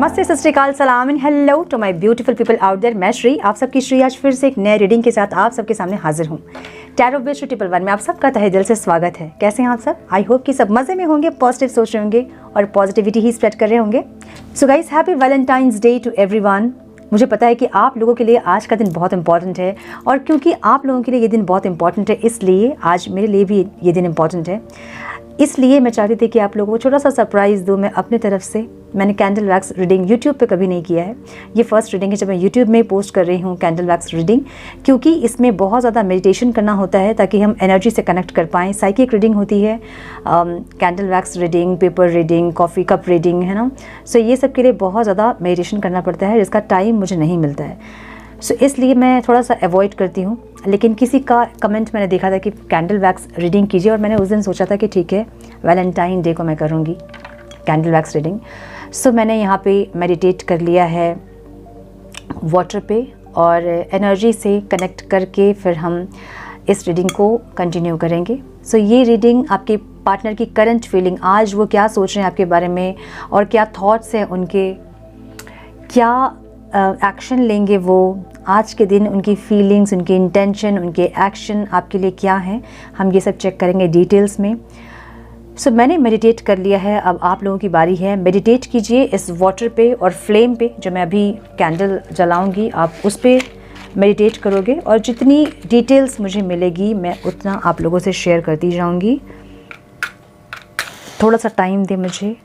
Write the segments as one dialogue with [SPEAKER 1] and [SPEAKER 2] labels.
[SPEAKER 1] नमस्ते, सत श्री अकाल, सलाम and hello to my beautiful people out there. मैं श्री, आप सबकी श्री आज फिर से एक नए रीडिंग के साथ आप सबके सामने हाजिर हूँ। टैरो विश 111 में आप सबका तहे दिल से स्वागत है। कैसे हैं आप सब? आई होप कि सब मज़े में होंगे, पॉजिटिव सोच रहे होंगे और पॉजिटिविटी ही स्प्रेड कर रहे होंगे। So guys, happy Valentine's day to everyone. मुझे पता है कि आप लोगों के लिए आज का दिन बहुत इंपॉर्टेंट है और क्योंकि आप लोगों के लिए ये दिन बहुत इंपॉर्टेंट है, इसलिए आज मेरे लिए भी ये दिन इंपॉर्टेंट है। इसलिए मैं चाहती थी कि आप लोगों को छोटा सा सरप्राइज़ दूँ मैं अपनी तरफ से। मैंने कैंडल वैक्स रीडिंग यूट्यूब पे कभी नहीं किया है, ये फर्स्ट रीडिंग है जब मैं यूट्यूब में पोस्ट कर रही हूँ कैंडल वैक्स रीडिंग, क्योंकि इसमें बहुत ज़्यादा मेडिटेशन करना होता है ताकि हम एनर्जी से कनेक्ट कर पाएँ। साइकिक रीडिंग होती है, candle wax reading, paper reading, coffee cup reading, है ना। सो ये सब के लिए बहुत ज़्यादा मेडिटेशन करना पड़ता है, जिसका टाइम मुझे नहीं मिलता है। सो इसलिए मैं थोड़ा सा अवॉइड करती हूँ। लेकिन किसी का कमेंट मैंने देखा था कि कैंडल वैक्स रीडिंग कीजिए और मैंने उस दिन सोचा था कि ठीक है, वैलेंटाइन डे को मैं करूँगी कैंडल वैक्स रीडिंग। सो मैंने यहाँ पे मेडिटेट कर लिया है वाटर पे और एनर्जी से कनेक्ट करके फिर हम इस रीडिंग को कंटिन्यू करेंगे। सो ये रीडिंग आपके पार्टनर की करंट फीलिंग, आज वो क्या सोच रहे हैं आपके बारे में और क्या थॉट्स हैं उनके, क्या एक्शन लेंगे वो आज के दिन, उनकी फीलिंग्स, उनकी इंटेंशन, उनके एक्शन आपके लिए क्या हैं, हम ये सब चेक करेंगे डिटेल्स में। सो मैंने मेडिटेट कर लिया है, अब आप लोगों की बारी है। मेडिटेट कीजिए इस वाटर पे और फ्लेम पे, जो मैं अभी कैंडल जलाऊंगी आप उस पे मेडिटेट करोगे और जितनी डिटेल्स मुझे मिलेगी मैं उतना आप लोगों से शेयर करती जाऊंगी। थोड़ा सा टाइम दे मुझे।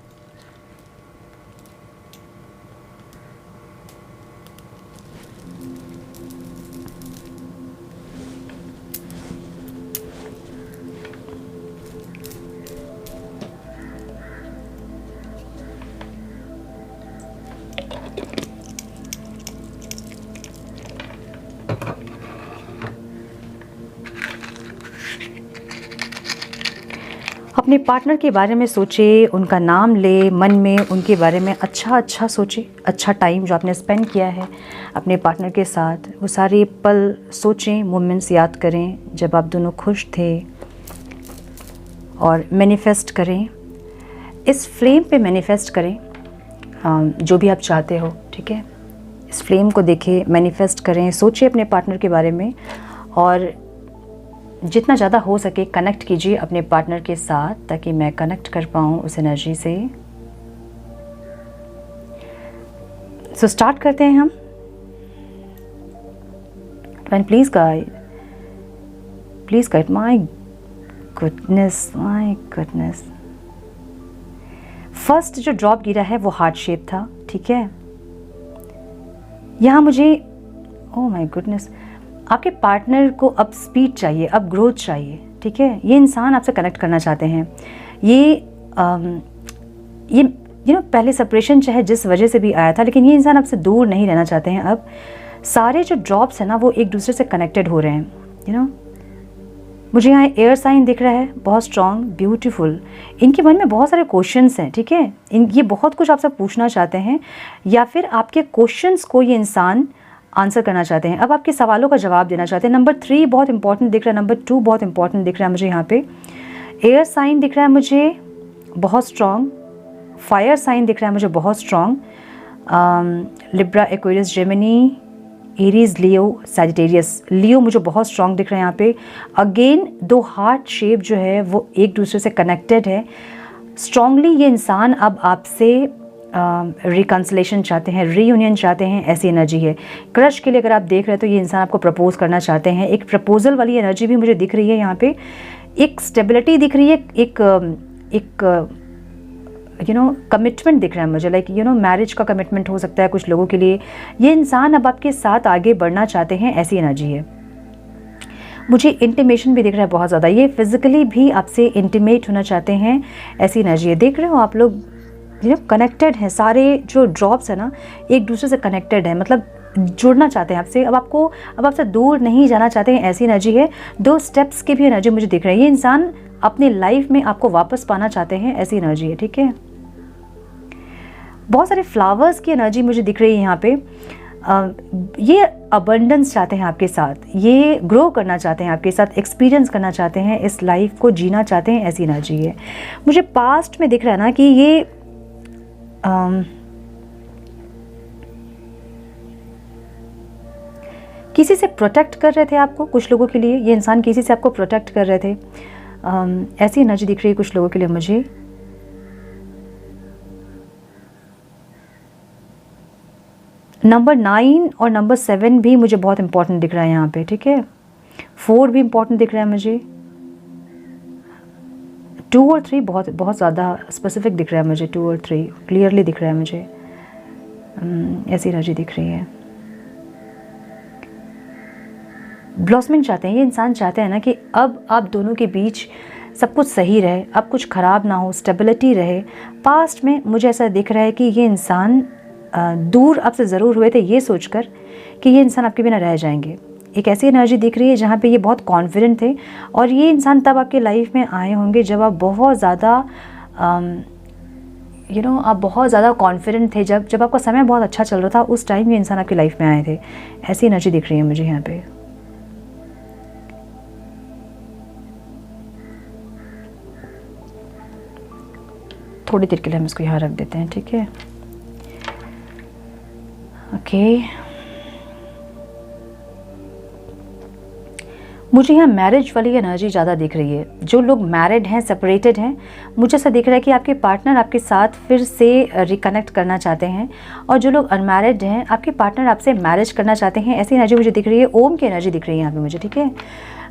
[SPEAKER 1] अपने पार्टनर के बारे में सोचे, उनका नाम ले, मन में उनके बारे में अच्छा सोचे। अच्छा टाइम जो आपने स्पेंड किया है अपने पार्टनर के साथ, वो सारे पल सोचें, मोमेंट्स याद करें जब आप दोनों खुश थे और मैनिफेस्ट करें। इस फ्लेम पे मैनिफेस्ट करें जो भी आप चाहते हो, ठीक है। इस फ्लेम को देखें, मैनिफेस्ट करें, सोचें अपने पार्टनर के बारे में और जितना ज़्यादा हो सके कनेक्ट कीजिए अपने पार्टनर के साथ ताकि मैं कनेक्ट कर पाऊँ उस एनर्जी से। सो स्टार्ट करते हैं हम। And please guide my goodness. First जो ड्रॉप गिरा है वो हार्ट शेप था, ठीक है। यहाँ मुझे ओह माय गुडनेस, आपके पार्टनर को अब स्पीड चाहिए, अब ग्रोथ चाहिए, ठीक है। ये इंसान आपसे कनेक्ट करना चाहते हैं। ये पहले सेपरेशन चाहे जिस वजह से भी आया था, लेकिन ये इंसान आपसे दूर नहीं रहना चाहते हैं। अब सारे जो ड्रॉप्स हैं ना वो एक दूसरे से कनेक्टेड हो रहे हैं, मुझे यहाँ एयर साइन दिख रहा है, बहुत स्ट्रॉन्ग, ब्यूटीफुल। इनके मन में बहुत सारे क्वेश्चंस हैं, ठीक है। ये बहुत कुछ आपसे पूछना चाहते हैं या फिर आपके क्वेश्चंस को ये इंसान आंसर करना चाहते हैं। अब आपके सवालों का जवाब देना चाहते हैं। नंबर 3 बहुत इंपॉर्टेंट दिख रहा है, नंबर 2 बहुत इंपॉर्टेंट दिख रहा है मुझे। यहाँ पे एयर साइन दिख रहा है मुझे बहुत स्ट्रॉन्ग, फायर साइन दिख रहा है मुझे बहुत strong, Libra, Aquarius, Gemini, Aries, Leo, Sagittarius. Leo मुझे बहुत स्ट्रॉन्ग दिख रहा है यहाँ पे। अगेन 2 हार्ट शेप जो है वो एक दूसरे से कनेक्टेड है स्ट्रॉन्गली। ये इंसान अब आपसे रिकन्सिलेशन चाहते हैं, रीयूनियन चाहते हैं, ऐसी एनर्जी है। क्रश के लिए अगर आप देख रहे हैं तो ये इंसान आपको प्रपोज करना चाहते हैं। एक प्रपोजल वाली एनर्जी भी मुझे दिख रही है यहाँ पे। एक स्टेबिलिटी दिख रही है, एक कमिटमेंट दिख रहा है मुझे, लाइक मैरिज का कमिटमेंट हो सकता है कुछ लोगों के लिए। ये इंसान अब आपके साथ आगे बढ़ना चाहते हैं, ऐसी एनर्जी है। मुझे इंटीमेशन भी दिख रहा है बहुत ज़्यादा, ये फिजिकली भी आपसे इंटीमेट होना चाहते हैं, ऐसी एनर्जी है। देख रहे हो आप लोग कनेक्टेड हैं, सारे जो ड्रॉप्स है ना एक दूसरे से कनेक्टेड है, मतलब जुड़ना चाहते हैं आपसे। अब आपसे दूर नहीं जाना चाहते हैं, ऐसी एनर्जी है। 2 स्टेप्स की भी एनर्जी मुझे दिख रही है। ये इंसान अपनी लाइफ में आपको वापस पाना चाहते हैं, ऐसी एनर्जी है, ठीक है। बहुत सारे फ्लावर्स की एनर्जी मुझे दिख रही है यहाँ पे। ये अबंडेंस चाहते हैं आपके साथ, ये ग्रो करना चाहते हैं आपके साथ, एक्सपीरियंस करना चाहते हैं, इस लाइफ को जीना चाहते हैं, ऐसी एनर्जी है। मुझे पास्ट में दिख रहा है ना कि ये किसी से प्रोटेक्ट कर रहे थे आपको, कुछ लोगों के लिए ये इंसान किसी से आपको प्रोटेक्ट कर रहे थे। ऐसी एनर्जी दिख रही है कुछ लोगों के लिए मुझे। नंबर 9 और नंबर 7 भी मुझे बहुत इंपॉर्टेंट दिख रहा है यहाँ पे, ठीक है। 4 भी इंपॉर्टेंट दिख रहा है मुझे। 2 और 3 बहुत बहुत ज़्यादा स्पेसिफिक दिख रहा है मुझे। 2 और 3 क्लियरली दिख रहा है मुझे। ऐसी एनर्जी दिख रही है। ब्लॉसमिंग चाहते हैं ये इंसान, चाहते हैं ना कि अब आप दोनों के बीच सब कुछ सही रहे, अब कुछ ख़राब ना हो, स्टेबिलिटी रहे। पास्ट में मुझे ऐसा दिख रहा है कि ये इंसान दूर आपसे ज़रूर हुए थे ये सोचकर कि ये इंसान आपके बिना रह जाएंगे। एक ऐसी एनर्जी दिख रही है जहाँ पे ये बहुत कॉन्फिडेंट थे, और ये इंसान तब आपके लाइफ में आए होंगे जब आप बहुत ज़्यादा आप बहुत ज़्यादा कॉन्फिडेंट थे, जब आपका समय बहुत अच्छा चल रहा था, उस टाइम ये इंसान आपकी लाइफ में आए थे। ऐसी एनर्जी दिख रही है मुझे यहाँ पे। थोड़ी देर के लिए हम इसको यहाँ रख देते हैं, ठीक है। ओके मुझे यहाँ मैरिज वाली एनर्जी ज़्यादा दिख रही है। जो लोग मैरिड हैं, सेपरेटेड हैं, मुझे ऐसा दिख रहा है कि आपके पार्टनर आपके साथ फिर से रिकनेक्ट करना चाहते हैं, और जो लोग अनमैरिड हैं, आपके पार्टनर आपसे मैरिज करना चाहते हैं। ऐसी एनर्जी मुझे दिख रही है। ओम की एनर्जी दिख रही है यहाँ पे मुझे, ठीक है।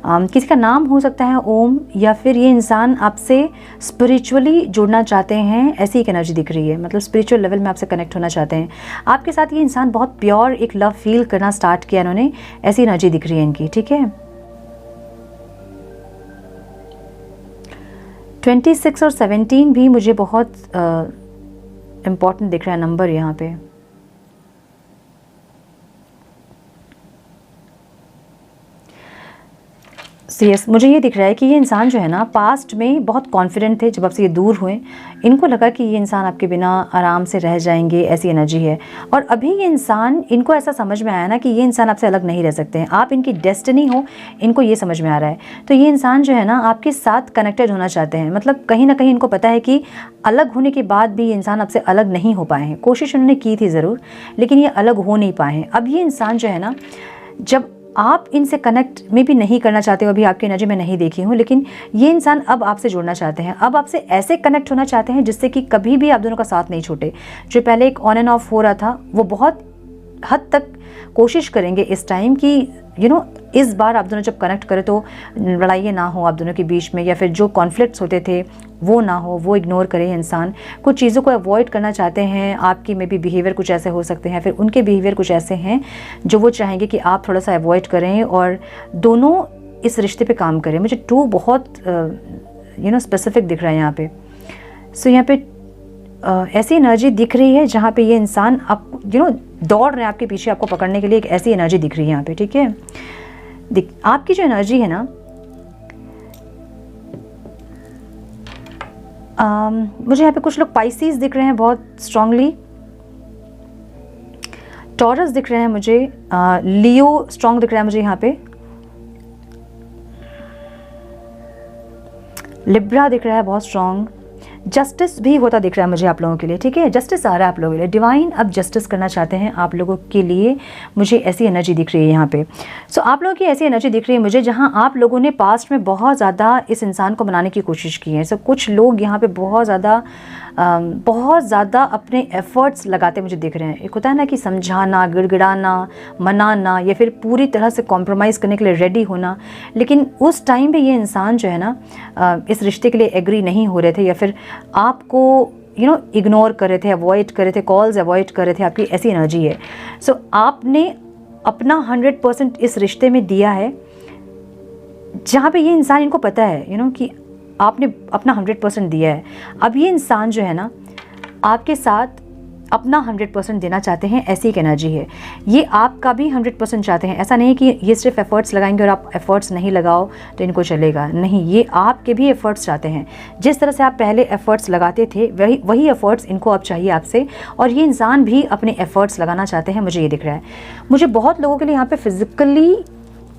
[SPEAKER 1] किसी का नाम हो सकता है ओम, या फिर ये इंसान आपसे स्पिरिचुअली जुड़ना चाहते हैं, ऐसी एक एनर्जी दिख रही है। मतलब स्पिरिचुअल लेवल में आपसे कनेक्ट होना चाहते हैं। आपके साथ ये इंसान बहुत प्योर एक लव फील करना स्टार्ट किया इन्होंने, ऐसी एनर्जी दिख रही है इनकी, ठीक है। 26 और 17 भी मुझे बहुत इम्पॉर्टेंट दिख रहा है नंबर यहाँ पे। यस मुझे ये दिख रहा है कि ये इंसान जो है ना, पास्ट में बहुत कॉन्फिडेंट थे जब आपसे ये दूर हुए। इनको लगा कि ये इंसान आपके बिना आराम से रह जाएंगे, ऐसी एनर्जी है। और अभी ये इंसान, इनको ऐसा समझ में आया ना कि ये इंसान आपसे अलग नहीं रह सकते हैं, आप इनकी डेस्टिनी हो, इनको ये समझ में आ रहा है। तो ये इंसान जो है ना, आपके साथ कनेक्टेड होना चाहते हैं। मतलब कहीं ना कहीं इनको पता है कि अलग होने के बाद भी ये इंसान आपसे अलग नहीं हो पाए हैं। कोशिश उन्होंने की थी ज़रूर, लेकिन ये अलग हो नहीं पाए हैं। अब ये इंसान जो है ना, जब आप इनसे कनेक्ट में भी नहीं करना चाहते हो, अभी आपकी एनर्जी में नहीं देखी हूँ, लेकिन ये इंसान अब आपसे जुड़ना चाहते हैं। अब आपसे ऐसे कनेक्ट होना चाहते हैं जिससे कि कभी भी आप दोनों का साथ नहीं छूटे। जो पहले एक ऑन एंड ऑफ हो रहा था, वो बहुत हद तक कोशिश करेंगे इस टाइम कि इस बार आप दोनों जब कनेक्ट करें तो लड़ाइयाँ ना हो आप दोनों के बीच में, या फिर जो कॉन्फ्लिक्ट्स होते थे वो ना हो, वो इग्नोर करें इंसान। कुछ चीज़ों को अवॉइड करना चाहते हैं। आपकी में भी बिहेवियर कुछ ऐसे हो सकते हैं, फिर उनके बिहेवियर कुछ ऐसे हैं जो वो चाहेंगे कि आप थोड़ा सा अवॉइड करें, और दोनों इस रिश्ते पे काम करें। मुझे 2 बहुत स्पेसिफिक दिख रहा है यहाँ पे। सो यहाँ पे ऐसी एनर्जी दिख रही है जहाँ पे ये इंसान आप दौड़ रहे हैं आपके पीछे आपको पकड़ने के लिए। एक ऐसी एनर्जी दिख रही है यहाँ पे, ठीक है। आपकी जो एनर्जी है ना, मुझे यहाँ पे कुछ लोग पाइसीज दिख रहे हैं बहुत स्ट्रांगली, टॉरस दिख रहे हैं मुझे, लियो स्ट्रांग दिख रहा है मुझे यहाँ पे, लिब्रा दिख रहा है बहुत स्ट्रांग, जस्टिस भी होता दिख रहा है मुझे आप लोगों के लिए, ठीक है। जस्टिस आ रहा है आप लोगों के लिए, डिवाइन अब जस्टिस करना चाहते हैं आप लोगों के लिए। मुझे ऐसी एनर्जी दिख रही है यहाँ पे। सो आप लोगों की ऐसी एनर्जी दिख रही है मुझे जहाँ आप लोगों ने पास्ट में बहुत ज़्यादा इस इंसान को मनाने की कोशिश की है। सो कुछ लोग यहाँ पे बहुत ज़्यादा अपने एफर्ट्स लगाते मुझे दिख रहे हैं। एक होता है ना कि समझाना, गिड़गिड़ाना, मनाना, या फिर पूरी तरह से कॉम्प्रोमाइज़ करने के लिए रेडी होना, लेकिन उस टाइम पे ये इंसान जो है ना इस रिश्ते के लिए एग्री नहीं हो रहे थे, या फिर आपको इग्नोर कर रहे थे, अवॉइड कर रहे थे, कॉल्स अवॉइड कर रहे थे। आपकी ऐसी एनर्जी है। सो आपने अपना 100% इस रिश्ते में दिया है, जहाँ पे ये इंसान, इनको पता है कि आपने अपना 100% दिया है। अब ये इंसान जो है ना आपके साथ अपना 100% देना चाहते हैं, ऐसी एक एनर्जी है। ये आपका भी 100% चाहते हैं। ऐसा नहीं कि ये सिर्फ एफर्ट्स लगाएंगे और आप एफर्ट्स नहीं लगाओ तो इनको चलेगा, नहीं, ये आपके भी एफर्ट्स चाहते हैं। जिस तरह से आप पहले एफर्ट्स लगाते थे वही एफर्ट्स इनको अब चाहिए आपसे, और ये इंसान भी अपने एफर्ट्स लगाना चाहते हैं, मुझे ये दिख रहा है। मुझे बहुत लोगों के लिए यहाँ पे फिजिकली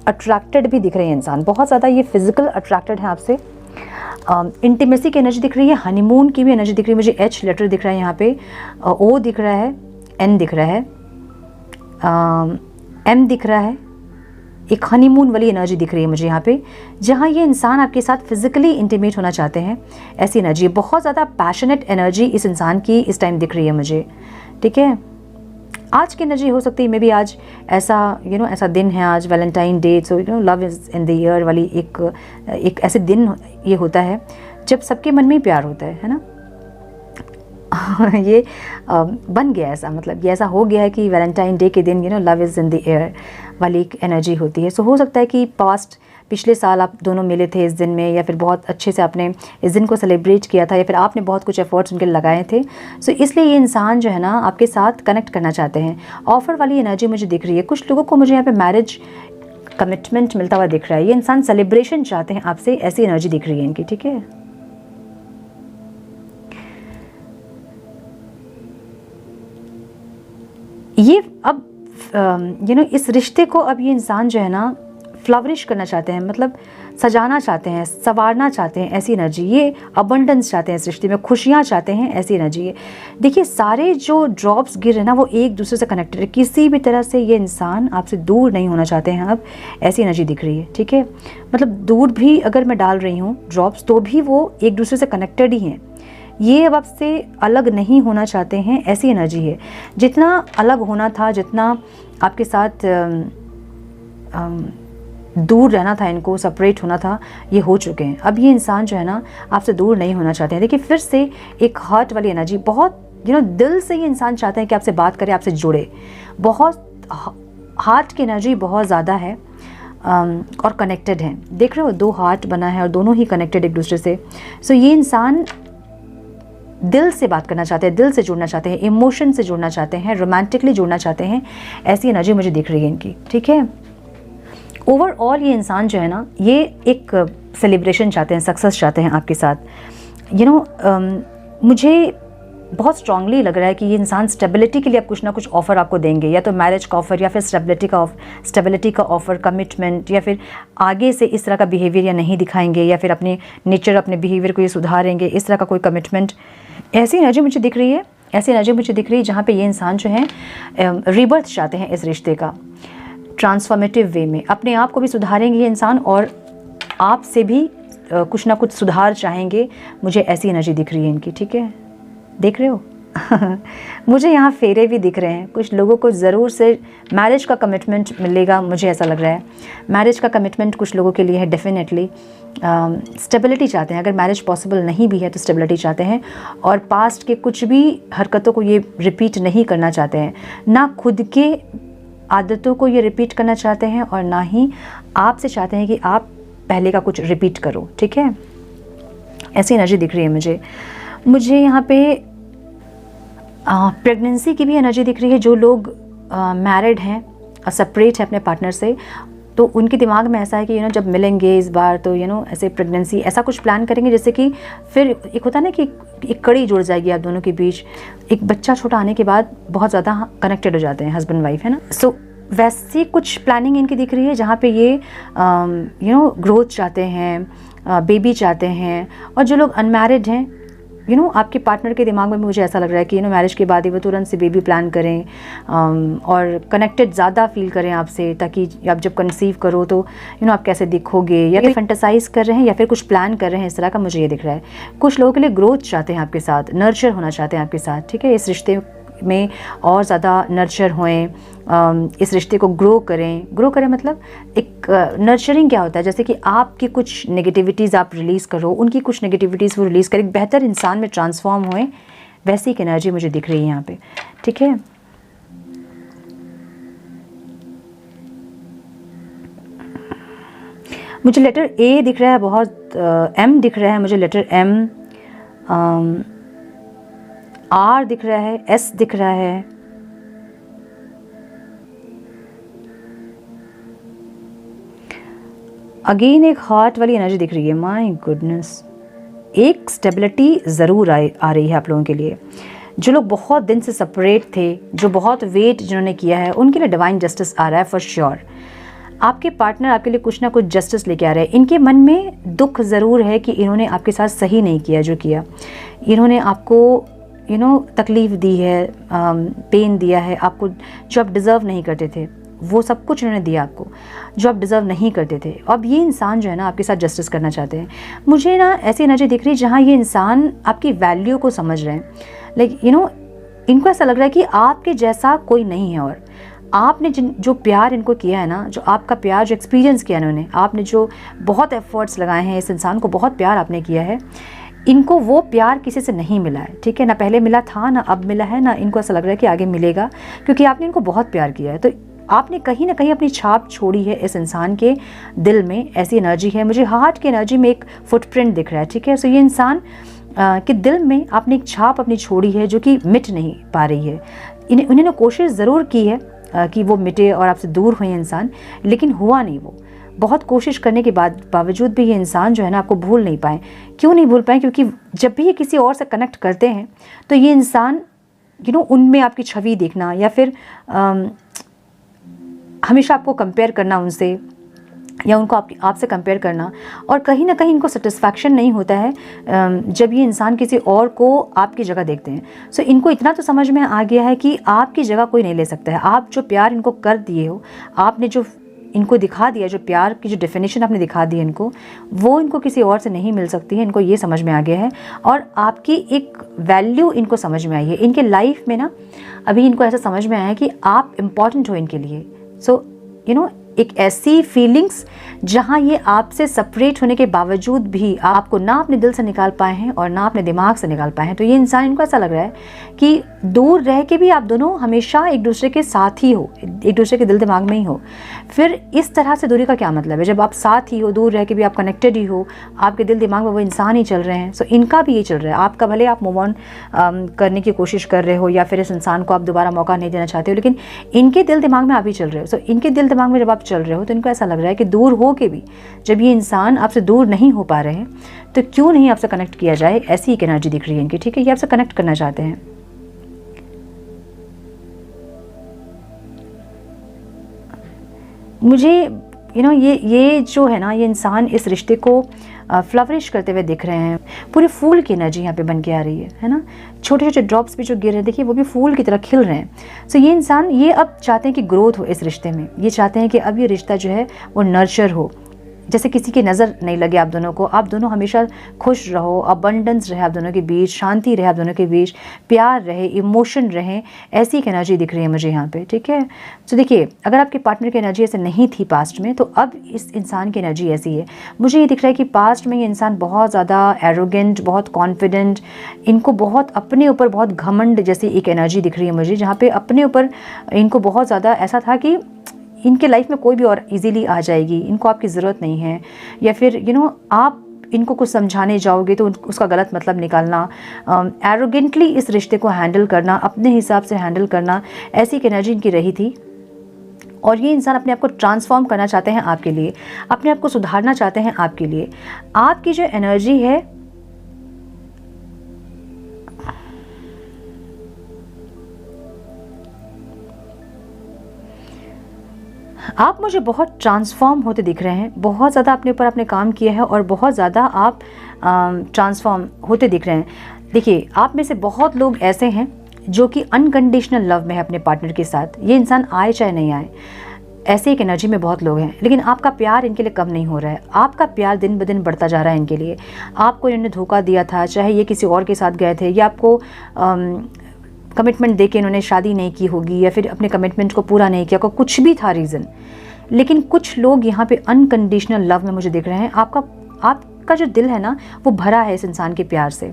[SPEAKER 1] अट्रैक्टेड भी दिख रहे हैं इंसान, बहुत ज़्यादा ये फिजिकल अट्रैक्टेड है आपसे। इंटीमेसी की एनर्जी दिख रही है, हनीमून की भी एनर्जी दिख रही है मुझे। एच लेटर दिख रहा है यहाँ पे, ओ दिख रहा है, एन दिख रहा है, एम दिख रहा है, एक हनीमून वाली एनर्जी दिख रही है मुझे यहाँ पे, जहाँ ये इंसान आपके साथ फिजिकली इंटीमेट होना चाहते हैं, ऐसी एनर्जी। बहुत ज़्यादा पैशनेट एनर्जी इस इंसान की इस टाइम दिख रही है मुझे, ठीक है। आज की एनर्जी हो सकती है मे बी आज ऐसा ऐसा दिन है आज Valentine day, so love is in the air वाली एक ऐसे दिन ये होता है जब सबके मन में ही प्यार होता है ना। ये बन गया ऐसा, मतलब ये ऐसा हो गया है कि वैलेंटाइन डे के दिन love is in the air वाली एक एनर्जी होती है। सो हो सकता है कि पिछले साल आप दोनों मिले थे इस दिन में, या फिर बहुत अच्छे से आपने इस दिन को सेलिब्रेट किया था, या फिर आपने बहुत कुछ एफर्ट्स उनके लगाए थे। सो इसलिए ये इंसान जो है ना आपके साथ कनेक्ट करना चाहते हैं। ऑफ़र वाली एनर्जी मुझे दिख रही है। कुछ लोगों को मुझे यहाँ पे मैरिज कमिटमेंट मिलता हुआ दिख रहा है। ये इंसान सेलिब्रेशन चाहते हैं आपसे, ऐसी एनर्जी दिख रही है इनकी, ठीक है। ये अब इस रिश्ते को अब ये इंसान जो है ना फ्लावरिश करना चाहते हैं, मतलब सजाना चाहते हैं, संवारना चाहते हैं, ऐसी एनर्जी। ये अबंडेंस चाहते हैं इस रिश्ते में, खुशियाँ चाहते हैं, ऐसी एनर्जी है। देखिए सारे जो ड्रॉप्स गिर रहे हैं ना वो एक दूसरे से कनेक्टेड है। किसी भी तरह से ये इंसान आपसे दूर नहीं होना चाहते हैं अब, ऐसी एनर्जी दिख रही है, ठीक है। मतलब दूर भी अगर मैं डाल रही हूँ ड्रॉप्स तो भी वो एक दूसरे से कनेक्टेड ही हैं। ये अब आपसे अलग नहीं होना चाहते हैं, ऐसी एनर्जी है। जितना अलग होना था, जितना आपके साथ दूर रहना था, इनको सेपरेट होना था, ये हो चुके हैं। अब ये इंसान जो है ना आपसे दूर नहीं होना चाहते हैं। देखिए फिर से एक हार्ट वाली एनर्जी, बहुत दिल से ये इंसान चाहते हैं कि आपसे बात करें, आपसे जुड़े। बहुत हार्ट की एनर्जी बहुत ज़्यादा है और कनेक्टेड है। देख रहे हो 2 हार्ट बना है और दोनों ही कनेक्टेड एक दूसरे से। सो ये इंसान दिल से बात करना चाहते हैं, दिल से जुड़ना चाहते हैं, इमोशन से जुड़ना चाहते हैं, रोमांटिकली जुड़ना चाहते हैं, ऐसी एनर्जी मुझे दिख रही है इनकी, ठीक है। ओवरऑल ये इंसान जो है ना ये एक सेलिब्रेशन चाहते हैं, सक्सेस चाहते हैं आपके साथ। मुझे बहुत स्ट्रांगली लग रहा है कि ये इंसान स्टेबिलिटी के लिए अब कुछ ना कुछ ऑफ़र आपको देंगे, या तो मैरिज का ऑफ़र, या फिर स्टेबिलिटी का ऑफ़र, कमिटमेंट, या फिर आगे से इस तरह का बिहेवियर या नहीं दिखाएंगे, या फिर अपने नेचर, अपने बिहेवियर को ये सुधारेंगे, इस तरह का कोई कमिटमेंट। ऐसी एनर्जी मुझे दिख रही है, ऐसी एनर्जी मुझे दिख रही है जहाँ पे ये इंसान जो है रीबर्थ चाहते हैं इस रिश्ते का, ट्रांसफॉर्मेटिव वे में। अपने आप को भी सुधारेंगे ये इंसान और आपसे भी कुछ ना कुछ सुधार चाहेंगे, मुझे ऐसी एनर्जी दिख रही है इनकी, ठीक है। देख रहे हो मुझे यहाँ फेरे भी दिख रहे हैं। कुछ लोगों को ज़रूर से मैरिज का कमिटमेंट मिलेगा, मुझे ऐसा लग रहा है। मैरिज का कमिटमेंट कुछ लोगों के लिए है डेफिनेटली। स्टेबिलिटी चाहते हैं, अगर मैरिज पॉसिबल नहीं भी है तो स्टेबिलिटी चाहते हैं, और पास्ट के कुछ भी हरकतों को ये रिपीट नहीं करना चाहते हैं, ना खुद के आदतों को ये रिपीट करना चाहते हैं, और ना ही आपसे चाहते हैं कि आप पहले का कुछ रिपीट करो, ठीक है। ऐसी एनर्जी दिख रही है मुझे यहाँ पे प्रेगनेंसी की भी एनर्जी दिख रही है। जो लोग मैरिड हैं, सेपरेट हैं अपने पार्टनर से, तो उनके दिमाग में ऐसा है कि जब मिलेंगे इस बार तो ऐसे प्रेगनेंसी ऐसा कुछ प्लान करेंगे जिससे कि फिर एक होता है ना कि एक कड़ी जुड़ जाएगी आप दोनों के बीच। एक बच्चा छोटा आने के बाद बहुत ज़्यादा कनेक्टेड हो जाते हैं हस्बैंड वाइफ, है ना। सो वैसी कुछ प्लानिंग इनकी दिख रही है जहाँ पे ये ग्रोथ चाहते हैं, बेबी चाहते हैं। और जो लोग अनमैरिड हैं, आपके पार्टनर के दिमाग में मुझे ऐसा लग रहा है कि मैरिज के बाद ही वो तुरंत से बेबी प्लान करें और कनेक्टेड ज़्यादा फील करें आपसे, ताकि आप जब कंसीव करो तो आप कैसे दिखोगे, या फिर फैंटेसाइज कर रहे हैं या फिर कुछ प्लान कर रहे हैं, इस तरह का मुझे ये दिख रहा है। कुछ लोगों के लिए ग्रोथ चाहते हैं आपके साथ, नर्चर होना चाहते हैं आपके साथ, ठीक है। इस रिश्ते में और ज़्यादा नर्चर होएं, इस रिश्ते को ग्रो करें मतलब एक नर्चरिंग क्या होता है, जैसे कि आपकी कुछ नेगेटिविटीज़ आप रिलीज़ करो, उनकी कुछ नेगेटिविटीज़ वो रिलीज़ करें, एक बेहतर इंसान में ट्रांसफॉर्म होएं, वैसी एक एनर्जी मुझे दिख रही है यहाँ पे, ठीक है। मुझे लेटर ए दिख रहा है, बहुत एम दिख रहा है मुझे, लेटर एम, आर दिख रहा है, एस दिख रहा है, अगेन एक हार्ट वाली एनर्जी दिख रही है। माय गुडनेस, एक स्टेबिलिटी ज़रूर आ रही है आप लोगों के लिए। जो लोग बहुत दिन से सेपरेट थे, जो बहुत वेट जिन्होंने किया है, उनके लिए डिवाइन जस्टिस आ रहा है फॉर श्योर। आपके पार्टनर आपके लिए कुछ ना कुछ जस्टिस लेके आ रहे हैं। इनके मन में दुख ज़रूर है कि इन्होंने आपके साथ सही नहीं किया जो किया, इन्होंने आपको तकलीफ़ दी है, पेन दिया है आपको, जो आप डिज़र्व नहीं करते थे, वो सब कुछ उन्होंने दिया आपको जो आप डिज़र्व नहीं करते थे। अब ये इंसान जो है ना आपके साथ जस्टिस करना चाहते हैं। मुझे ना ऐसी एनर्जी दिख रही है जहाँ ये इंसान आपकी वैल्यू को समझ रहे हैं। लाइक इनको ऐसा लग रहा है कि आपके जैसा कोई नहीं है, और आपने जो प्यार इनको किया है ना, जो आपका प्यार जो एक्सपीरियंस किया इन्होंने, आपने जो बहुत एफर्ट्स लगाए हैं, इस इंसान को बहुत प्यार आपने किया है, इनको वो प्यार किसी से नहीं मिला है, ठीक है ना। पहले मिला था ना, अब मिला है ना, इनको ऐसा लग रहा है कि आगे मिलेगा, क्योंकि आपने इनको बहुत प्यार किया है। तो आपने कहीं ना कहीं अपनी छाप छोड़ी है इस इंसान के दिल में। ऐसी एनर्जी है, मुझे हार्ट की एनर्जी में एक फुटप्रिंट दिख रहा है, ठीक है। सो ये इंसान के दिल में आपने एक छाप अपनी छोड़ी है जो कि मिट नहीं पा रही है। उन्होंने कोशिश ज़रूर की है कि वो मिटे और आपसे दूर हुए इंसान, लेकिन हुआ नहीं। वो बहुत कोशिश करने के बावजूद भी ये इंसान जो है ना आपको भूल नहीं पाए। क्यों नहीं भूल पाए? क्योंकि जब भी ये किसी और से कनेक्ट करते हैं तो ये इंसान उनमें आपकी छवि देखना, या फिर हमेशा आपको कंपेयर करना उनसे, या उनको आपसे कंपेयर करना, और कहीं ना कहीं इनको सेटिस्फैक्शन नहीं होता है जब ये इंसान किसी और को आपकी जगह देखते हैं। सो इनको इतना तो समझ में आ गया है कि आपकी जगह कोई नहीं ले सकता है। आप जो प्यार इनको कर दिए हो, आपने जो इनको दिखा दिया, जो प्यार की जो डेफिनेशन आपने दिखा दी इनको, वो इनको किसी और से नहीं मिल सकती है। इनको ये समझ में आ गया है, और आपकी एक वैल्यू इनको समझ में आई है। इनके लाइफ में ना अभी इनको ऐसा समझ में आया है कि आप इम्पॉर्टेंट हो इनके लिए। सो एक ऐसी फीलिंग्स जहाँ ये आपसे सेपरेट होने के बावजूद भी आपको ना अपने दिल से निकाल पाए हैं और ना अपने दिमाग से निकाल पाए हैं। तो ये इंसान, इनको ऐसा लग रहा है कि दूर रह के भी आप दोनों हमेशा एक दूसरे के साथ ही हो, एक दूसरे के दिल दिमाग में ही हो। फिर इस तरह से दूरी का क्या मतलब है? जब आप साथ ही हो, दूर रह के भी आप कनेक्टेड ही हो, आपके दिल दिमाग में वो इंसान ही चल रहे हैं। सो इनका भी ये चल रहा है। आपका भले आप मूव ऑन करने की कोशिश कर रहे हो, या फिर इस इंसान को आप दोबारा मौका नहीं देना चाहते हो, लेकिन इनके दिल दिमाग में आप ही चल रहे हो। सो इनके दिल दिमाग में जब आप चल रहे हो तो इनको ऐसा लग रहा है कि दूर हो के भी जब ये इंसान आपसे दूर नहीं हो पा रहे हैं तो क्यों नहीं आपसे कनेक्ट किया जाए। ऐसी एक एनर्जी दिख रही है इनकी, ठीक है। ये आपसे कनेक्ट करना चाहते हैं। मुझे ये जो है ना, ये इंसान इस रिश्ते को फ्लवरिश करते हुए दिख रहे हैं। पूरे फूल की एनर्जी यहाँ पे बन के आ रही है ना। छोटे छोटे ड्रॉप्स भी जो गिर रहे हैं, देखिए वो भी फूल की तरह खिल रहे हैं। सो ये इंसान ये अब चाहते हैं कि ग्रोथ हो इस रिश्ते में। ये चाहते हैं कि अब ये रिश्ता जो है वो नर्चर हो, जैसे किसी की नज़र नहीं लगे आप दोनों को। आप दोनों हमेशा खुश रहो, अबंडेंस रहे आप दोनों के बीच, शांति रहे आप दोनों के बीच, प्यार रहे, इमोशन रहे। ऐसी एक एनर्जी दिख रही है मुझे यहाँ पे, ठीक है। तो देखिए, अगर आपके पार्टनर की एनर्जी ऐसे नहीं थी पास्ट में, तो अब इस इंसान की एनर्जी ऐसी है। मुझे ये दिख रहा है कि पास्ट में ये इंसान बहुत ज़्यादा एरोगेंट, बहुत कॉन्फिडेंट, इनको बहुत अपने ऊपर बहुत घमंड जैसी एक एनर्जी दिख रही है मुझे, जहाँ पे अपने ऊपर इनको बहुत ज़्यादा ऐसा था कि इनके लाइफ में कोई भी और इजीली आ जाएगी, इनको आपकी ज़रूरत नहीं है। या फिर आप इनको कुछ समझाने जाओगे तो उसका गलत मतलब निकालना, एरोगेंटली इस रिश्ते को हैंडल करना, अपने हिसाब से हैंडल करना, ऐसी एक एनर्जी इनकी रही थी। और ये इंसान अपने आप को ट्रांसफॉर्म करना चाहते हैं आपके लिए, अपने आप को सुधारना चाहते हैं आपके लिए। आपकी जो एनर्जी है, आप मुझे बहुत ट्रांसफॉर्म होते दिख रहे हैं। बहुत ज़्यादा अपने ऊपर आपने काम किया है और बहुत ज़्यादा आप ट्रांसफॉर्म होते दिख रहे हैं। देखिए, आप में से बहुत लोग ऐसे हैं जो कि अनकंडीशनल लव में है अपने पार्टनर के साथ। ये इंसान आए चाहे नहीं आए, ऐसे एक एनर्जी में बहुत लोग हैं, लेकिन आपका प्यार इनके लिए कम नहीं हो रहा है। आपका प्यार दिन ब दिन बढ़ता जा रहा है इनके लिए। आपको इन्होंने धोखा दिया था, चाहे ये किसी और के साथ गए थे, या आपको कमिटमेंट देके इन्होंने शादी नहीं की होगी, या फिर अपने कमिटमेंट को पूरा नहीं किया, को कुछ भी था रीज़न, लेकिन कुछ लोग यहाँ पे अनकंडीशनल लव में मुझे दिख रहे हैं। आपका जो दिल है ना, वो भरा है इस इंसान के प्यार से।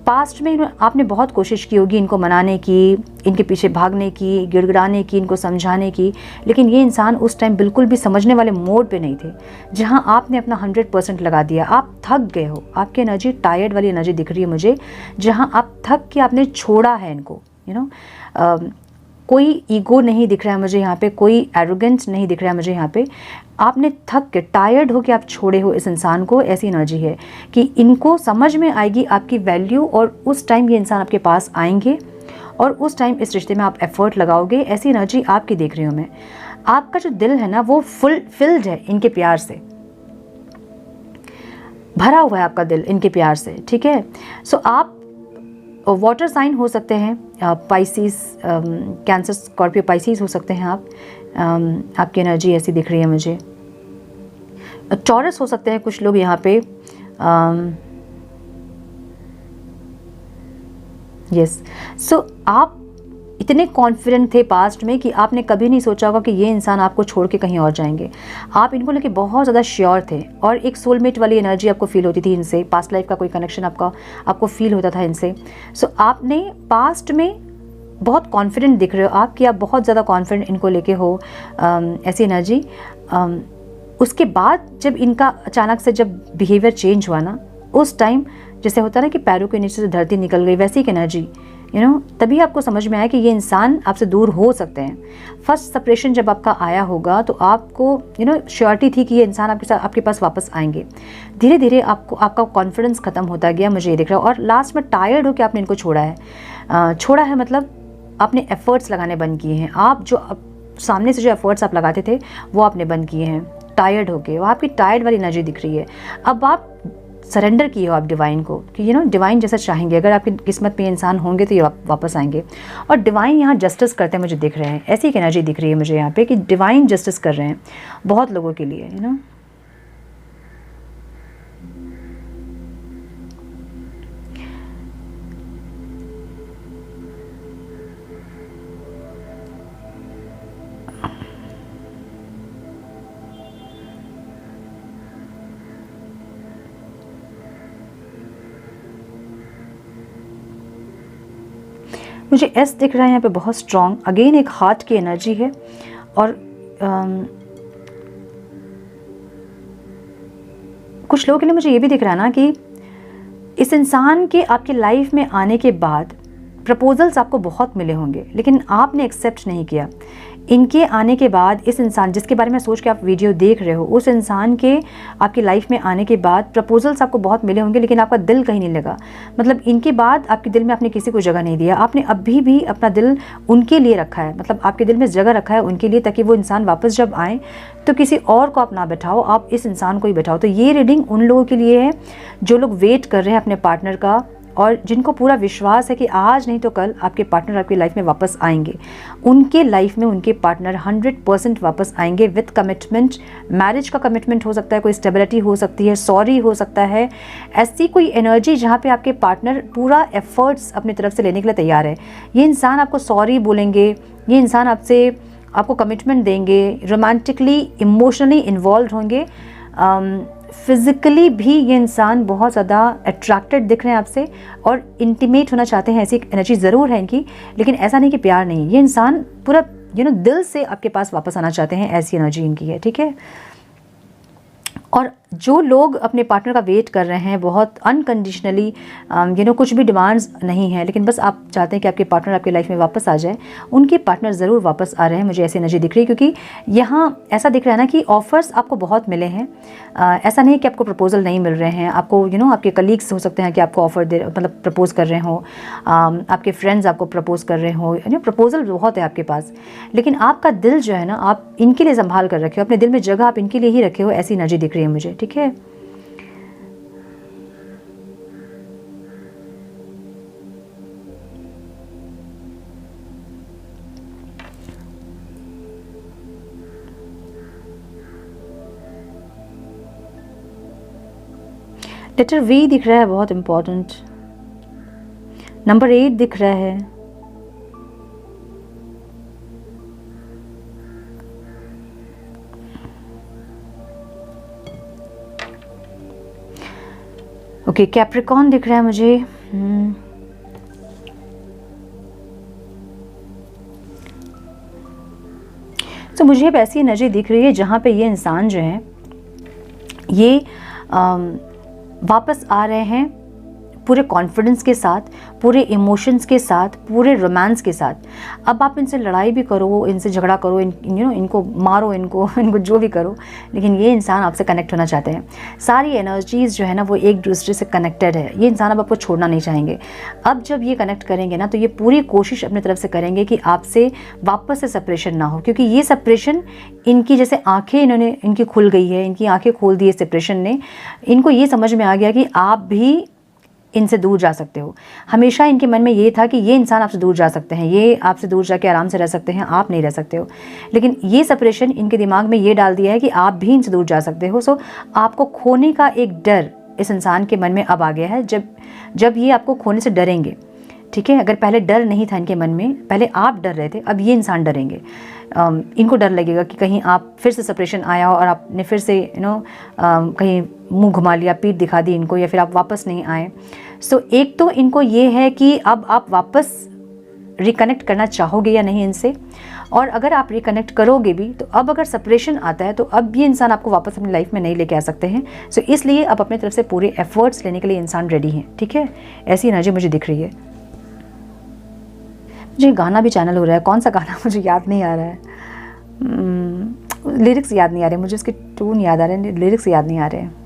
[SPEAKER 1] पास्ट में आपने बहुत कोशिश की होगी इनको मनाने की, इनके पीछे भागने की, गिड़गिड़ाने की, इनको समझाने की, लेकिन ये इंसान उस टाइम बिल्कुल भी समझने वाले मोड पे नहीं थे, जहां आपने अपना 100% लगा दिया। आप थक गए हो, आपकी एनर्जी टायर्ड वाली एनर्जी दिख रही है मुझे, जहां आप थक के आपने छोड़ा है इनको। कोई ईगो नहीं दिख रहा है मुझे यहाँ पे, कोई एरोगेंस नहीं दिख रहा है मुझे यहाँ पे। आपने थक के, टायर्ड हो के आप छोड़े हो इस इंसान को। ऐसी एनर्जी है कि इनको समझ में आएगी आपकी वैल्यू, और उस टाइम ये इंसान आपके पास आएंगे और उस टाइम इस रिश्ते में आप एफर्ट लगाओगे। ऐसी एनर्जी आपकी देख रही हूँ मैं। आपका जो दिल है ना, वो फुलफिल्ड है इनके प्यार से, भरा हुआ है आपका दिल इनके प्यार से, ठीक है। सो आप वाटर साइन हो सकते हैं, पाइसिस, कैंसर, स्कॉर्पियो, पाइसिस हो सकते हैं आप, आपकी एनर्जी ऐसी दिख रही है मुझे। टॉरस हो सकते हैं कुछ लोग यहाँ पे। यस, सो आप इतने कॉन्फिडेंट थे पास्ट में कि आपने कभी नहीं सोचा होगा कि ये इंसान आपको छोड़ के कहीं और जाएंगे। आप इनको लेके बहुत ज़्यादा श्योर थे और एक सोलमेट वाली एनर्जी आपको फील होती थी इनसे, पास्ट लाइफ का कोई कनेक्शन आपको फील होता था इनसे। सो आपने पास्ट में बहुत कॉन्फिडेंट दिख रहे हो आप कि आप बहुत ज़्यादा कॉन्फिडेंट इनको लेके हो, ऐसी एनर्जी। उसके बाद जब इनका अचानक से जब बिहेवियर चेंज हुआ ना, उस टाइम जैसे होता है ना कि पैरों के नीचे से धरती निकल गई, वैसी एक एनर्जी, तभी आपको समझ में आया कि ये इंसान आपसे दूर हो सकते हैं। फर्स्ट सेपरेशन जब आपका आया होगा तो आपको श्योरिटी थी कि ये इंसान आपके पास वापस आएंगे। धीरे धीरे आपका कॉन्फिडेंस ख़त्म होता गया, मुझे ये दिख रहा है। और लास्ट में टायर्ड हो कि आपने इनको छोड़ा है, मतलब आपने एफर्ट्स लगाने बंद किए हैं। आप सामने से जो एफर्ट्स आप लगाते थे वो आपने बंद किए हैं, टायर्ड हो गए। वो आपकी टायर्ड वाली एनर्जी दिख रही है। अब आप सरेंडर किए हो आप डिवाइन को कि डिवाइन जैसा चाहेंगे। अगर आपकी किस्मत में इंसान होंगे तो ये वापस आएंगे। और डिवाइन यहाँ जस्टिस करते हैं मुझे दिख रहे हैं, ऐसी एक एनर्जी दिख रही है मुझे यहाँ पे कि डिवाइन जस्टिस कर रहे हैं बहुत लोगों के लिए। मुझे एस दिख रहा है यहाँ पे बहुत स्ट्रॉन्ग, अगेन एक हार्ट की एनर्जी है। और कुछ लोगों के लिए मुझे ये भी दिख रहा है ना कि इस इंसान के आपके लाइफ में आने के बाद प्रपोजल्स आपको बहुत मिले होंगे, लेकिन आपने एक्सेप्ट नहीं किया। इनके आने के बाद इस इंसान जिसके बारे में सोच के आप वीडियो देख रहे हो, उस इंसान के आपकी लाइफ में आने के बाद प्रपोजल्स आपको बहुत मिले होंगे, लेकिन आपका दिल कहीं नहीं लगा। मतलब इनके बाद आपके दिल में आपने किसी को जगह नहीं दिया। आपने अभी भी अपना दिल उनके लिए रखा है, मतलब आपके दिल में जगह रखा है उनके लिए, ताकि वो इंसान वापस जब आए तो किसी और को आप ना बैठाओ, आप इस इंसान को ही बैठाओ। तो ये रीडिंग उन लोगों के लिए है जो लोग वेट कर रहे हैं अपने पार्टनर का, और जिनको पूरा विश्वास है कि आज नहीं तो कल आपके पार्टनर आपकी लाइफ में वापस आएंगे। उनके लाइफ में उनके पार्टनर 100% वापस आएंगे विथ कमिटमेंट। मैरिज का कमिटमेंट हो सकता है, कोई स्टेबिलिटी हो सकती है, सॉरी हो सकता है, ऐसी कोई एनर्जी जहाँ पे आपके पार्टनर पूरा एफर्ट्स अपनी तरफ से लेने के लिए तैयार है। ये इंसान आपको सॉरी बोलेंगे, ये इंसान आपको कमिटमेंट देंगे, रोमांटिकली इमोशनली इन्वॉल्व होंगे, फिज़िकली भी ये इंसान बहुत ज़्यादा अट्रैक्टेड दिख रहे हैं आपसे और इंटीमेट होना चाहते हैं। ऐसी एनर्जी ज़रूर है इनकी, लेकिन ऐसा नहीं कि प्यार नहीं। ये इंसान पूरा दिल से आपके पास वापस आना चाहते हैं, ऐसी एनर्जी इनकी है, ठीक है। और जो लोग अपने पार्टनर का वेट कर रहे हैं बहुत अनकंडीशनली, कुछ भी डिमांड्स नहीं है, लेकिन बस आप चाहते हैं कि आपके पार्टनर आपकी लाइफ में वापस आ जाए, उनके पार्टनर ज़रूर वापस आ रहे हैं। मुझे ऐसी एनर्जी दिख रही है, क्योंकि यहाँ ऐसा दिख रहा है ना कि ऑफ़र्स आपको बहुत मिले हैं। ऐसा नहीं कि आपको प्रपोजल नहीं मिल रहे हैं। आपको आपके कलीग्स हो सकते हैं कि आपको ऑफ़र मतलब प्रपोज कर रहे हो, आपके फ्रेंड्स आपको प्रपोज कर रहे हो, प्रपोजल बहुत है आपके पास, लेकिन आपका दिल जो है ना, आप इनके लिए संभाल कर रखे हो, अपने दिल में जगह आप इनके लिए ही रखे हो। ऐसी एनर्जी दिख रही है मुझे, ठीक है। लेटर वी दिख रहा है, बहुत इंपॉर्टेंट। नंबर 8 दिख रहा है। ओके, कैप्रिकॉर्न दिख रहा है मुझे। तो मुझे अब ऐसी एनर्जी दिख रही है जहाँ पे ये इंसान जो है ये वापस आ रहे हैं पूरे कॉन्फिडेंस के साथ, पूरे इमोशंस के साथ, पूरे रोमांस के साथ। अब आप इनसे लड़ाई भी करो, इनसे झगड़ा करो, इनको मारो, इनको जो भी करो, लेकिन ये इंसान आपसे कनेक्ट होना चाहते हैं। सारी एनर्जीज़ जो है ना वो एक दूसरे से कनेक्टेड है। ये इंसान अब आपको छोड़ना नहीं चाहेंगे। अब जब ये कनेक्ट करेंगे ना तो ये पूरी कोशिश अपनी तरफ से करेंगे कि आपसे वापस से सेपरेशन ना हो, क्योंकि ये सेपरेशन इनकी जैसे आँखें इनकी खुल गई है, इनकी आँखें खोल दी है सेपरेशन ने। इनको ये समझ में आ गया कि आप भी इनसे दूर जा सकते हो। हमेशा इनके मन में ये था कि ये इंसान आपसे दूर जा सकते हैं, ये आपसे दूर जाके आराम से रह सकते हैं, आप नहीं रह सकते हो। लेकिन ये सेपरेशन इनके दिमाग में ये डाल दिया है कि आप भी इनसे दूर जा सकते हो। सो आपको खोने का एक डर इस इंसान के मन में अब आ गया है, जब ये आपको खोने से डरेंगे, ठीक है। अगर पहले डर नहीं था इनके मन में, पहले आप डर रहे थे, अब ये इंसान डरेंगे। इनको डर लगेगा कि कहीं आप फिर से सेपरेशन आया हो और आपने फिर से कहीं मुंह घुमा लिया, पीठ दिखा दी इनको, या फिर आप वापस नहीं आए। सो एक तो इनको ये है कि अब आप वापस रिकनेक्ट करना चाहोगे या नहीं इनसे, और अगर आप रिकनेक्ट करोगे भी तो अब अगर सेपरेशन आता है तो अब ये इंसान आपको वापस अपनी लाइफ में नहीं लेके आ सकते हैं। सो इसलिए अब अपनी तरफ से पूरे एफर्ट्स लेने के लिए इंसान रेडी हैं, ठीक है। ऐसी एनर्जी मुझे दिख रही है। मुझे गाना भी चैनल हो रहा है, कौन सा गाना मुझे याद नहीं आ रहा है, लिरिक्स याद नहीं आ रहे मुझे, उसके टून याद आ रहे हैं, लिरिक्स याद नहीं आ रहे हैं।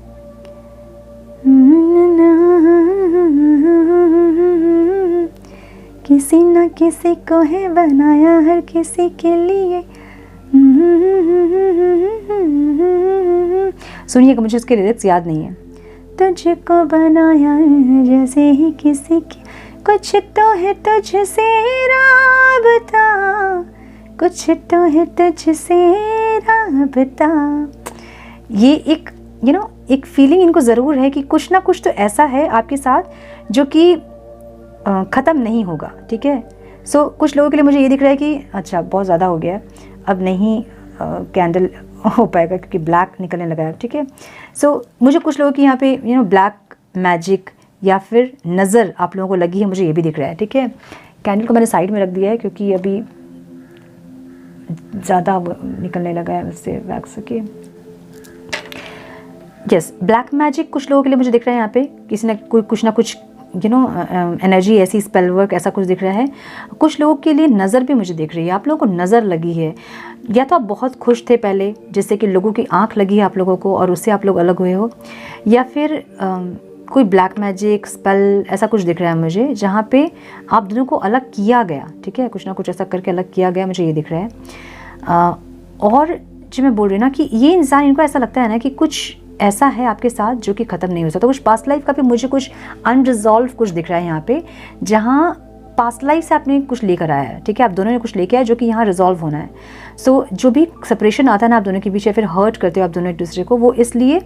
[SPEAKER 1] किसी न किसी को है बनाया हर किसी के लिए। सुनिएगा, मुझे उसके लिरिक्स याद नहीं है। तुझको बनाया है जैसे ही किसी के, कुछ तो है तुझसे राबता, कुछ तो है तुझसे राबता। ये एक एक फीलिंग इनको ज़रूर है कि कुछ ना कुछ तो ऐसा है आपके साथ जो कि ख़त्म नहीं होगा, ठीक है। सो कुछ लोगों के लिए मुझे ये दिख रहा है कि अच्छा बहुत ज़्यादा हो गया, अब नहीं कैंडल हो पाएगा क्योंकि ब्लैक निकलने लगा है, ठीक है। सो मुझे कुछ लोगों की यहाँ पे ब्लैक मैजिक या फिर नज़र आप लोगों को लगी है, मुझे ये भी दिख रहा है, ठीक है। कैंडल को मैंने साइड में रख दिया है क्योंकि अभी ज़्यादा निकलने लगा है उससे वैक्स के। यस, ब्लैक मैजिक कुछ लोगों के लिए मुझे दिख रहा है यहाँ पे, किसी ने कुछ ना कुछ एनर्जी ऐसी, स्पेल वर्क ऐसा कुछ दिख रहा है। कुछ लोगों के लिए नज़र भी मुझे दिख रही है, आप लोगों को नज़र लगी है, या तो आप बहुत खुश थे पहले जिससे कि लोगों की आंख लगी है आप लोगों को और उससे आप लोग अलग हुए हो, या फिर कोई ब्लैक मैजिक स्पेल ऐसा कुछ दिख रहा है मुझे जहाँ पे आप दोनों को अलग किया गया, ठीक है। कुछ ना कुछ ऐसा करके अलग किया गया, मुझे ये दिख रहा है। और जो मैं बोल रही हूँ ना कि ये इंसान, इनको ऐसा लगता है ना कि कुछ ऐसा है आपके साथ जो कि ख़त्म नहीं हो सकता। तो कुछ पास्ट लाइफ का भी मुझे कुछ अनरिजॉल्व कुछ दिख रहा है यहाँ पे, जहाँ पास्ट लाइफ से आपने कुछ लेकर आया है, ठीक है। आप दोनों ने कुछ लेके आया जो कि यहाँ रिजॉल्व होना है। सो जो भी सेपरेशन आता है ना आप दोनों के बीच, या फिर हर्ट करते हो आप दोनों एक दूसरे को, वो इसलिए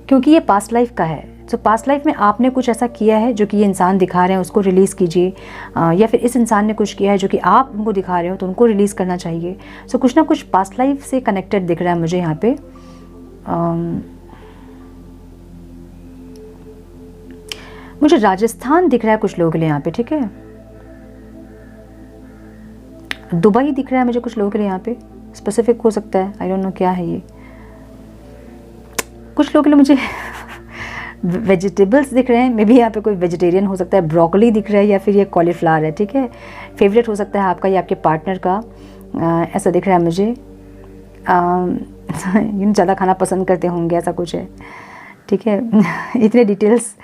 [SPEAKER 1] क्योंकि ये पास्ट लाइफ का है। सो पास्ट लाइफ में आपने कुछ ऐसा किया है जो कि ये इंसान दिखा रहे हैं, उसको रिलीज़ कीजिए, या फिर इस इंसान ने कुछ किया है जो कि आप उनको दिखा रहे हो तो उनको रिलीज़ करना चाहिए। सो कुछ ना कुछ पास्ट लाइफ से कनेक्टेड दिख रहा है मुझे यहाँ पे। मुझे राजस्थान दिख रहा है कुछ लोगों के लिए यहाँ पे, ठीक है। दुबई दिख रहा है मुझे कुछ लोगों के लिए यहाँ पे, स्पेसिफिक हो सकता है, आई डोंट नो क्या है ये। कुछ लोगों के लिए मुझे वेजिटेबल्स दिख रहे हैं, मे बी यहाँ पे कोई वेजिटेरियन हो सकता है, ब्रोकली दिख रहा है, या फिर ये कॉलीफ्लावर है, ठीक है। फेवरेट हो सकता है आपका या आपके पार्टनर का, ऐसा दिख रहा है मुझे। ज़्यादा खाना पसंद करते होंगे, ऐसा कुछ है, ठीक है। इतने डिटेल्स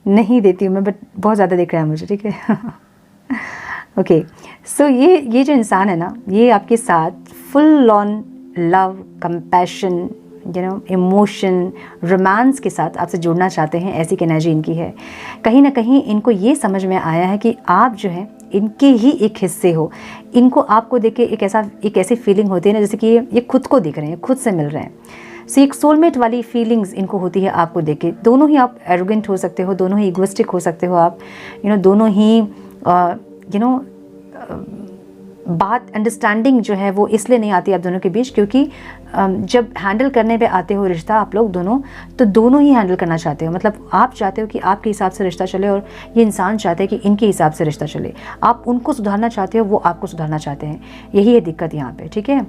[SPEAKER 1] नहीं देती हूँ मैं, बट बहुत ज़्यादा दिख रहा है मुझे, ठीक है। ओके, सो ये जो इंसान है ना, ये आपके साथ full on love, compassion, emotion, romance के साथ आपसे जुड़ना चाहते हैं। ऐसी एनर्जी इनकी है। कहीं ना कहीं इनको ये समझ में आया है कि आप जो है इनके ही एक हिस्से हो। इनको आपको देख के एक ऐसी फीलिंग होती है ना, जैसे कि ये खुद को देख रहे हैं, खुद से मिल रहे हैं। सो एक सोलमेट वाली फीलिंग्स इनको होती है आपको देख के। दोनों ही आप एरोगेंट हो सकते हो, दोनों ही इगोइस्टिक हो सकते हो आप, दोनों ही बात अंडरस्टैंडिंग जो है वो इसलिए नहीं आती आप दोनों के बीच क्योंकि जब हैंडल करने पे आते हो रिश्ता आप लोग दोनों, तो दोनों ही हैंडल करना चाहते हो। मतलब आप चाहते हो कि आपके हिसाब से रिश्ता चले और ये इंसान चाहते हैं कि इनके हिसाब से रिश्ता चले। आप उनको सुधारना चाहते हो, वो आपको सुधारना चाहते हैं। यही है दिक्कत यहाँ पे, ठीक है।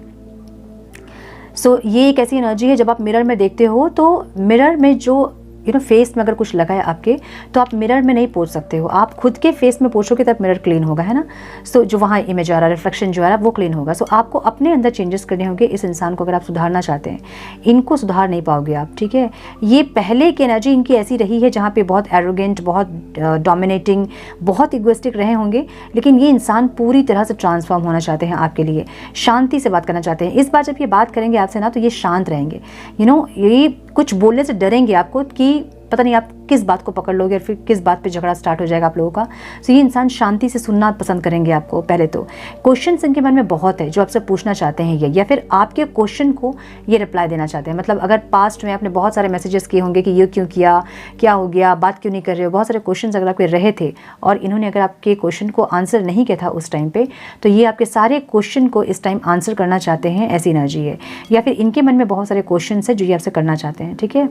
[SPEAKER 1] सो ये एक ऐसी एनर्जी है, जब आप मिरर में देखते हो तो मिरर में जो फेस में अगर कुछ लगा है आपके, तो आप मिरर में नहीं पोंछ सकते हो। आप खुद के फेस में पोंछोगे तब मिरर क्लीन होगा, है ना। सो जो वहाँ इमेज आ रहा है, रिफ्लेक्शन जो आ रहा है वो क्लीन होगा। सो आपको अपने अंदर चेंजेस करने होंगे इस इंसान को अगर आप सुधारना चाहते हैं। इनको सुधार नहीं पाओगे आप, ठीक है। ये पहले की एनर्जी इनकी ऐसी रही है जहाँ पे बहुत एरोगेंट, बहुत डोमिनेटिंग, बहुत इगोइस्टिक रहे होंगे, लेकिन ये इंसान पूरी तरह से ट्रांसफॉर्म होना चाहते हैं आपके लिए, शांति से बात करना चाहते हैं। इस बार जब ये बात करेंगे आपसे ना, तो ये शांत रहेंगे। ये कुछ बोलने से डरेंगे आपको कि पता नहीं आप किस बात को पकड़ लोगे और फिर किस बात पे झगड़ा स्टार्ट हो जाएगा आप लोगों का। सो ये इंसान शांति से सुनना पसंद करेंगे आपको। पहले तो क्वेश्चन इनके मन में बहुत है जो आपसे पूछना चाहते हैं ये, या फिर आपके क्वेश्चन को ये रिप्लाई देना चाहते हैं। मतलब अगर पास्ट में आपने बहुत सारे मैसेजेस किए होंगे कि ये क्यों किया, क्या हो गया, बात क्यों नहीं कर रहे हो, बहुत सारे क्वेश्चन अगर आपके रहे थे और इन्होंने अगर आपके क्वेश्चन को आंसर नहीं किया था उस टाइम पे, तो ये आपके सारे क्वेश्चन को इस टाइम आंसर करना चाहते हैं, ऐसी एनर्जी है। या फिर इनके मन में बहुत सारे क्वेश्चन है जो ये आपसे करना चाहते हैं, ठीक है।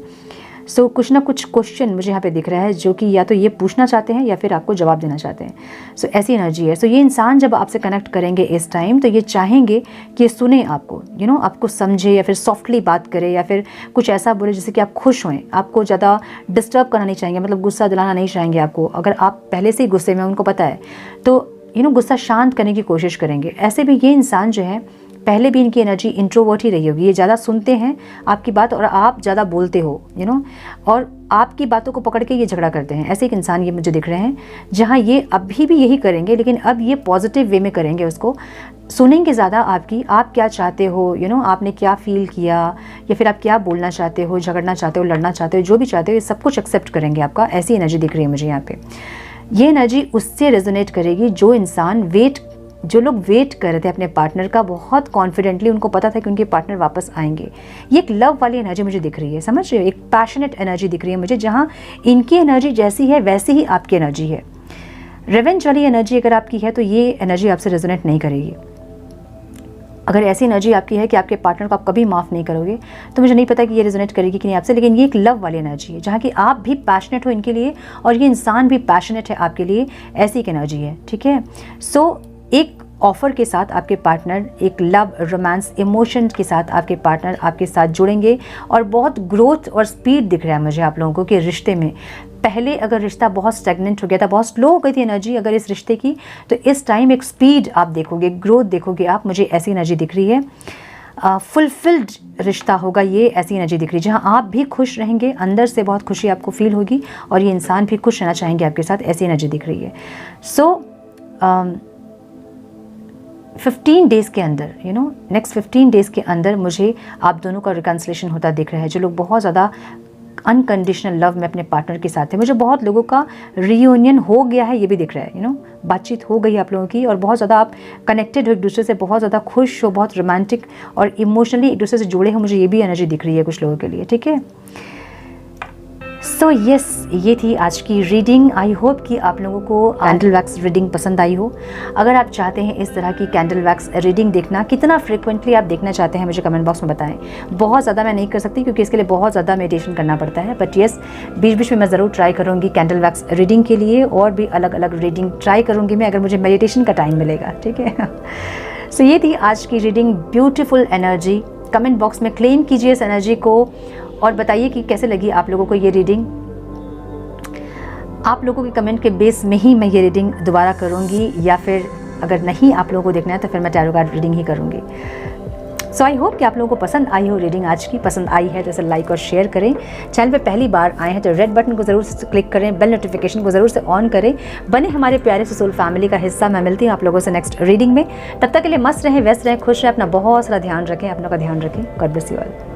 [SPEAKER 1] सो कुछ ना कुछ क्वेश्चन मुझे यहाँ पे दिख रहा है जो कि या तो ये पूछना चाहते हैं या फिर आपको जवाब देना चाहते हैं। सो ऐसी एनर्जी है। सो ये इंसान जब आपसे कनेक्ट करेंगे इस टाइम, तो ये चाहेंगे कि ये सुने आपको, आपको समझे, या फिर सॉफ्टली बात करे, या फिर कुछ ऐसा बोले जिससे कि आप खुश हों। आपको ज़्यादा डिस्टर्ब करना नहीं चाहेंगे, मतलब गुस्सा दिलाना नहीं चाहेंगे आपको। अगर आप पहले से ही गुस्से में, उनको पता है, तो गुस्सा शांत करने की कोशिश करेंगे। ऐसे भी ये इंसान जो है, पहले भी इनकी एनर्जी इंट्रोवर्ट ही रही होगी। ये ज़्यादा सुनते हैं आपकी बात और आप ज़्यादा बोलते हो, और आपकी बातों को पकड़ के ये झगड़ा करते हैं। ऐसे एक इंसान ये मुझे दिख रहे हैं, जहाँ ये अभी भी यही करेंगे, लेकिन अब ये पॉजिटिव वे में करेंगे। उसको सुनेंगे ज़्यादा आपकी, आप क्या चाहते हो, आपने क्या फील किया, या फिर आप क्या बोलना चाहते हो, झगड़ना चाहते हो, लड़ना चाहते हो, जो भी चाहते हो, ये सब कुछ एक्सेप्ट करेंगे आपका। ऐसी एनर्जी दिख रही है मुझे यहाँ पे। ये एनर्जी उससे रेजोनेट करेगी जो लोग वेट कर रहे थे अपने पार्टनर का, बहुत कॉन्फिडेंटली, उनको पता था कि उनके पार्टनर वापस आएंगे। ये एक लव वाली एनर्जी मुझे दिख रही है, समझ रहे हो, एक पैशनेट एनर्जी दिख रही है मुझे, जहाँ इनकी एनर्जी जैसी है वैसी ही आपकी एनर्जी है। रिवेंज वाली एनर्जी अगर आपकी है तो ये एनर्जी आपसे रेजोनेट नहीं करेगी। अगर ऐसी एनर्जी आपकी है कि आपके पार्टनर को आप कभी माफ़ नहीं करोगे, तो मुझे नहीं पता कि ये रेजोनेट करेगी कि नहीं आपसे। लेकिन ये एक लव वाली एनर्जी है, जहाँ कि आप भी पैशनेट हो इनके लिए और ये इंसान भी पैशनेट है आपके लिए। ऐसी एक एनर्जी है, ठीक है। सो एक ऑफर के साथ आपके पार्टनर, एक लव, रोमांस, इमोशन के साथ आपके पार्टनर आपके साथ जुड़ेंगे, और बहुत ग्रोथ और स्पीड दिख रहा है मुझे आप लोगों को कि रिश्ते में। पहले अगर रिश्ता बहुत स्टैग्नेंट हो गया था, बहुत स्लो हो गई थी एनर्जी अगर इस रिश्ते की, तो इस टाइम एक स्पीड आप देखोगे, ग्रोथ देखोगे आप। मुझे ऐसी एनर्जी दिख रही है। फुलफिल्ड रिश्ता होगा ये, ऐसी एनर्जी दिख रही है, जहाँ आप भी खुश रहेंगे, अंदर से बहुत खुशी आपको फील होगी, और ये इंसान भी खुश रहना चाहेंगे आपके साथ। ऐसी एनर्जी दिख रही है। सो 15 डेज़ के अंदर, नेक्स्ट 15 डेज़ के अंदर मुझे आप दोनों का रिकन्सिलेशन होता दिख रहा है। जो लोग बहुत ज़्यादा अनकंडीशनल लव में अपने पार्टनर के साथ है, मुझे बहुत लोगों का रियूनियन हो गया है, ये भी दिख रहा है। बातचीत हो गई आप लोगों की, और बहुत ज़्यादा आप कनेक्टेड हो एक दूसरे से, बहुत ज़्यादा खुश हो, बहुत रोमांटिक और इमोशनली एक दूसरे से जुड़े हो। मुझे ये भी एनर्जी दिख रही है कुछ लोगों के लिए, ठीक है। सो यस, ये थी आज की रीडिंग। आई होप कि आप लोगों को कैंडल वैक्स रीडिंग पसंद आई हो। अगर आप चाहते हैं इस तरह की कैंडल वैक्स रीडिंग देखना, कितना फ्रिक्वेंटली आप देखना चाहते हैं मुझे कमेंट बॉक्स में बताएं। बहुत ज़्यादा मैं नहीं कर सकती क्योंकि इसके लिए बहुत ज़्यादा मेडिटेशन करना पड़ता है, बट यस, बीच बीच में मैं ज़रूर ट्राई करूँगी कैंडल वैक्स रीडिंग के लिए, और भी अलग अलग रीडिंग ट्राई करूँगी मैं, अगर मुझे मेडिटेशन का टाइम मिलेगा, ठीक है। सो ये थी आज की reading, beautiful energy. Comment box में क्लेम कीजिए इस एनर्जी को और बताइए कि कैसे लगी आप लोगों को ये रीडिंग। आप लोगों के कमेंट के बेस में ही मैं ये रीडिंग दोबारा करूँगी, या फिर अगर नहीं आप लोगों को देखना है तो फिर मैं टैरो कार्ड रीडिंग ही करूँगी। सो आई होप कि आप लोगों को पसंद आई हो रीडिंग आज की। पसंद आई है तो इसे लाइक और शेयर करें। चैनल पे पहली बार आए हैं तो रेड बटन को ज़रूर से क्लिक करें, बेल नोटिफिकेशन को ज़रूर से ऑन करें, बने हमारे प्यारे से सोल फैमिली का हिस्सा। मैं मिलती हूँ आप लोगों से नेक्स्ट रीडिंग में। तब तक के लिए मस्त रहें, व्यस्त रहें, खुश रहें, अपना बहुत सारा ध्यान रखें, अपनों का ध्यान रखें। God bless you all.